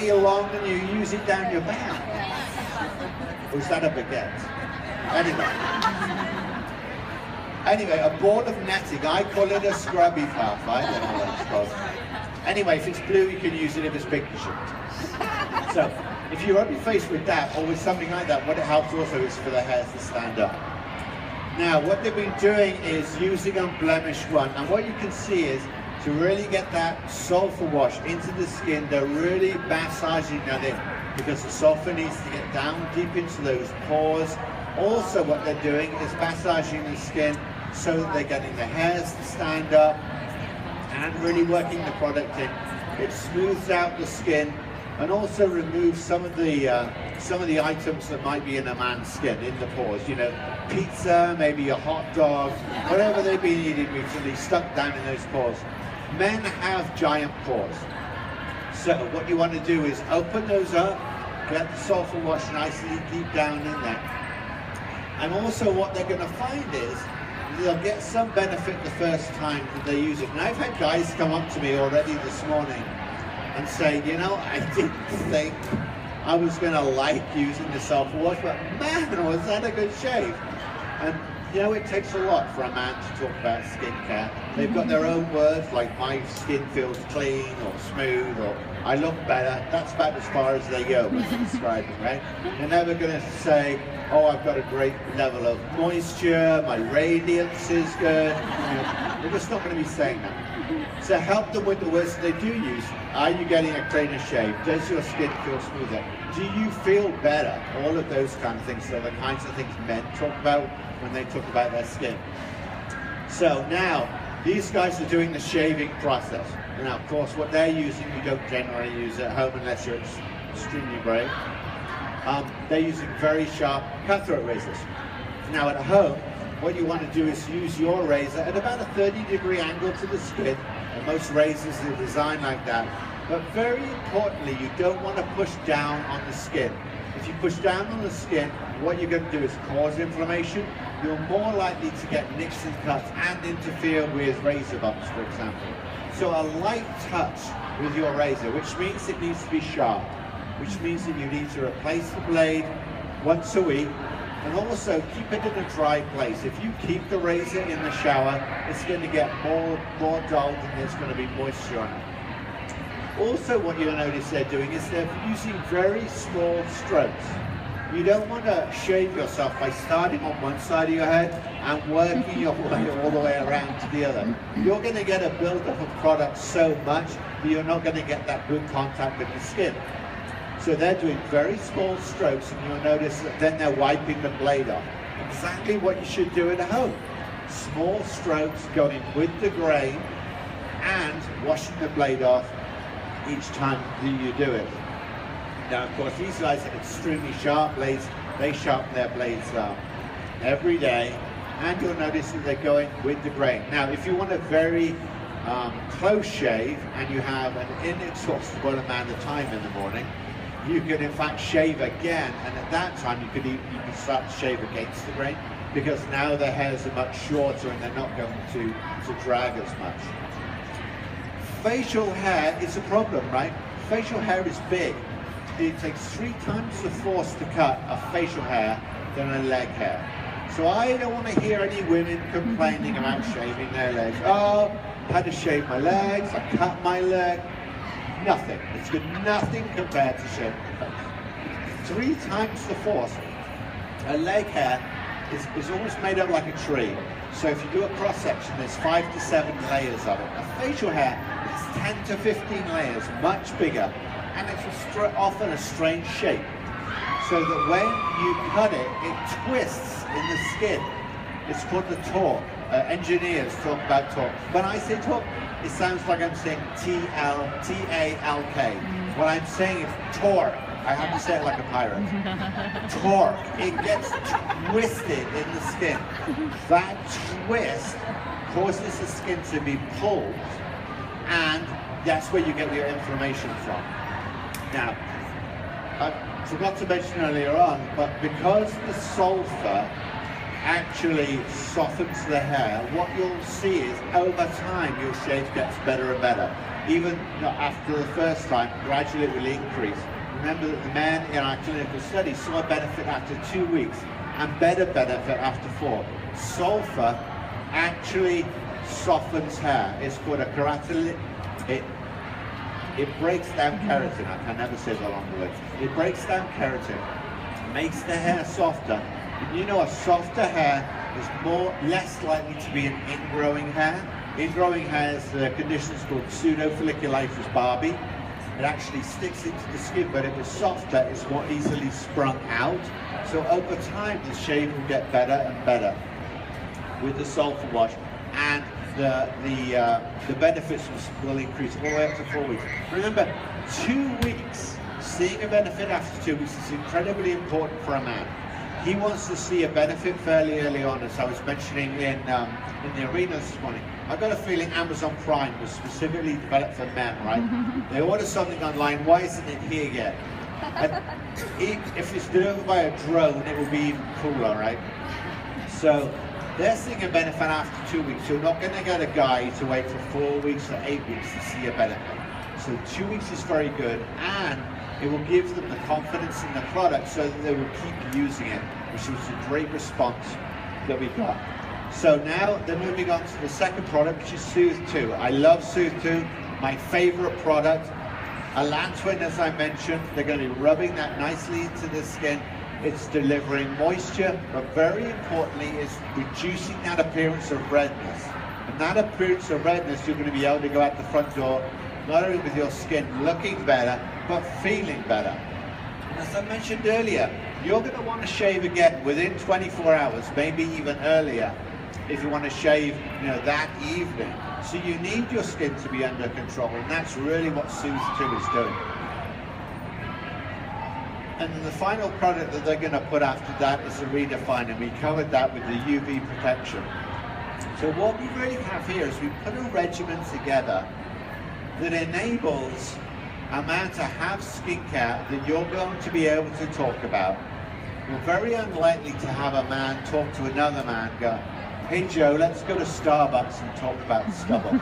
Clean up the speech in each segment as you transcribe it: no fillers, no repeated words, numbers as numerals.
really long and you use it down your back. Or is that a baguette? Anyway, a ball of netting, I call it a scrubby puff, I don't know what it's called. Anyway, if it's blue, you can use it, if it's pink, you shouldn't. So, if you rub your face with that, or with something like that, what it helps also is for the hairs to stand up. Now, what they've been doing is using Unblemished One, and what you can see is, to really get that sulfur wash into the skin, they're really massaging that in, because the sulfur needs to get down deep into those pores. Also, what they're doing is massaging the skin so that they're getting the hairs to stand up and really working the product in. It smooths out the skin and also removes some of the items that might be in a man's skin, in the pores. You know, pizza, maybe a hot dog, whatever they've been eating recently, stuck down in those pores. Men have giant pores. So what you want to do is open those up, get the sulfur wash nicely deep down in there. And also what they're going to find is they'll get some benefit the first time that they use it. And I've had guys come up to me already this morning and say, you know, I didn't think I was going to like using the sulfur wash, but man, was that a good shave. And you know, it takes a lot for a man to talk about skincare. They've got their own words, like my skin feels clean or smooth or I look better. That's about as far as they go when they're describing, right? They're never going to say, oh, I've got a great level of moisture, my radiance is good. You know, they're just not going to be saying that. So help them with the words that they do use. Are you getting a cleaner shave? Does your skin feel smoother? Do you feel better? All of those kind of things are the kinds of things men talk about when they talk about their skin. So now, these guys are doing the shaving process. Now, of course, what they're using, you don't generally use at home unless you're extremely brave. They're using very sharp cutthroat razors. Now, at home, what you want to do is use your razor at about a 30-degree angle to the skin, and most razors are designed like that. But very importantly, you don't want to push down on the skin. If you push down on the skin, what you're going to do is cause inflammation. You're more likely to get nicks and cuts and interfere with razor bumps, for example. So a light touch with your razor, which means it needs to be sharp, which means that you need to replace the blade once a week, and also keep it in a dry place. If you keep the razor in the shower, it's going to get more dulled and there's going to be moisture on it. Also, what you'll notice they're doing is they're using very small strokes. You don't want to shave yourself by starting on one side of your head and working your way all the way around to the other. You're going to get a buildup of product so much that you're not going to get that good contact with the skin. So they're doing very small strokes, and you'll notice that then they're wiping the blade off. Exactly what you should do at home. Small strokes going with the grain and washing the blade off each time that you do it. Now, of course, these guys are extremely sharp blades. They sharpen their blades every day, and you'll notice that they're going with the grain. Now, if you want a very close shave and you have an inexhaustible amount of time in the morning, you can in fact shave again, and at that time you can start to shave against the grain, because now the hairs are much shorter and they're not going to drag as much. Facial hair is a problem, right? Facial hair is big. It takes 3 times the force to cut a facial hair than a leg hair. So I don't want to hear any women complaining about shaving their legs. Oh, I had to shave my legs, I cut my leg. Nothing. It's good. Nothing compared to shaving the face. 3 times the force. A leg hair is almost made up like a tree. So if you do a cross section, there's 5 to 7 layers of it. A facial hair is 10 to 15 layers, much bigger, and it's often a strange shape. So that when you cut it, it twists in the skin. It's called the torque. Engineers talk about torque. When I say torque, it sounds like I'm saying T-A-L-K. What I'm saying is torque. I have to say it like a pirate. Torque. It gets twisted in the skin. That twist causes the skin to be pulled, and that's where you get your inflammation from. Now, I forgot to mention earlier on, but because the sulfur actually softens the hair, what you'll see is over time your shave gets better and better. even after the first time, gradually it will increase. Remember that the men in our clinical study saw a benefit after 2 weeks and better benefit after 4. Sulfur actually softens hair. It's called a keratin. It breaks down keratin. I can never say the long word. It breaks down keratin, makes the hair softer. And you know, a softer hair is less likely to be an ingrowing hair. Ingrowing hair is a condition called pseudofolliculitis barbae. It actually sticks into the skin, but if it's softer, it's more easily sprung out. So over time, the shave will get better and better with the sulfur wash, and the benefits will increase all the way up to 4 weeks. Remember, 2 weeks, seeing a benefit after 2 weeks is incredibly important for a man. He wants to see a benefit fairly early on, as I was mentioning in the arena this morning. I got a feeling Amazon Prime was specifically developed for men, right? They order something online, why isn't it here yet? And if it's delivered by a drone, it will be even cooler, right? So they're seeing a benefit after 2 weeks. You're not going to get a guy to wait for 4 weeks or 8 weeks to see a benefit. So 2 weeks is very good, and it will give them the confidence in the product so that they will keep using it, which was a great response that we got. So now they're moving on to the second product, which is Soothe 2. I love Soothe 2, my favorite product. Allantoin, as I mentioned, they're going to be rubbing that nicely into the skin. It's delivering moisture, but very importantly, it's reducing that appearance of redness. And that appearance of redness, you're going to be able to go out the front door, not only with your skin looking better, but feeling better. And as I mentioned earlier, you're going to want to shave again within 24 hours, maybe even earlier, if you want to shave, that evening. So you need your skin to be under control, and that's really what Soothe 2 is doing. And then the final product that they're going to put after that is the Redefine, and we covered that with the UV protection. So what we really have here is we put a regimen together that enables a man to have skincare that you're going to be able to talk about. You're very unlikely to have a man talk to another man and go, "Hey Joe, let's go to Starbucks and talk about stubble."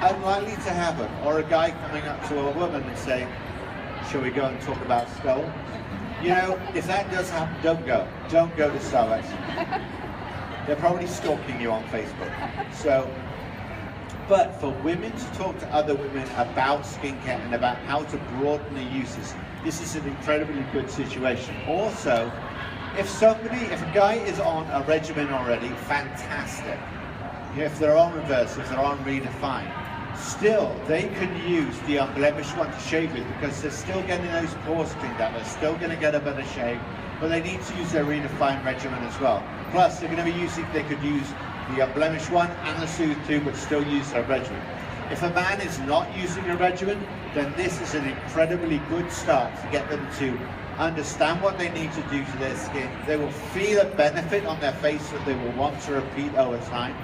Unlikely to happen. Or a guy coming up to a woman and saying, "Shall we go and talk about stubble?" If that does happen, don't go. Don't go to Starbucks. They're probably stalking you on Facebook. But for women to talk to other women about skincare and about how to broaden the uses, this is an incredibly good situation. Also, if a guy is on a regimen already, fantastic. If they're on Reverse, if they're on Redefine, still they can use the unblemished one to shave with, because they're still getting those pores cleaned out, they're still going to get a better shave, but they need to use their Redefine regimen as well. Plus, they could use the unblemished one and the Soothe 2, but still use their regimen. If a man is not using a regimen, then this is an incredibly good start to get them to understand what they need to do to their skin. They will feel a benefit on their face that they will want to repeat over time,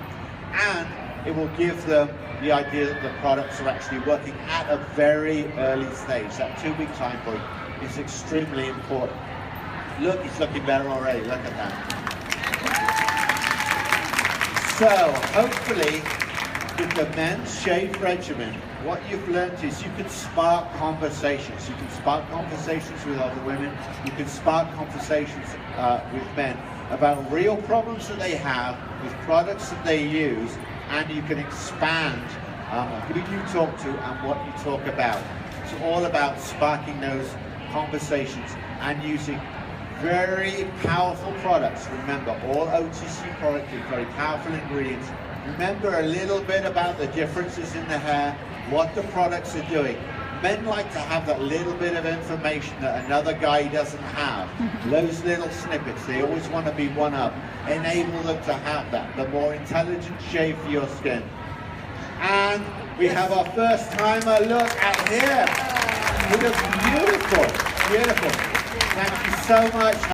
and it will give them the idea that the products are actually working at a very early stage. That 2-week time point is extremely important. Look, it's looking better already. Look at that. So hopefully, with the men's shave regimen, what you've learned is you can spark conversations. You can spark conversations with other women. You can spark conversations with men about real problems that they have with products that they use, and you can expand who you talk to and what you talk about. It's all about sparking those conversations and using very powerful products. Remember, all OTC products with very powerful ingredients. Remember a little bit about the differences in the hair, what the products are doing. Men like to have that little bit of information that another guy doesn't have. Those little snippets, they always want to be one up. Enable them to have that, the more intelligent shave for your skin. And we have our first timer look at here. He looks beautiful, beautiful. Thank you so much.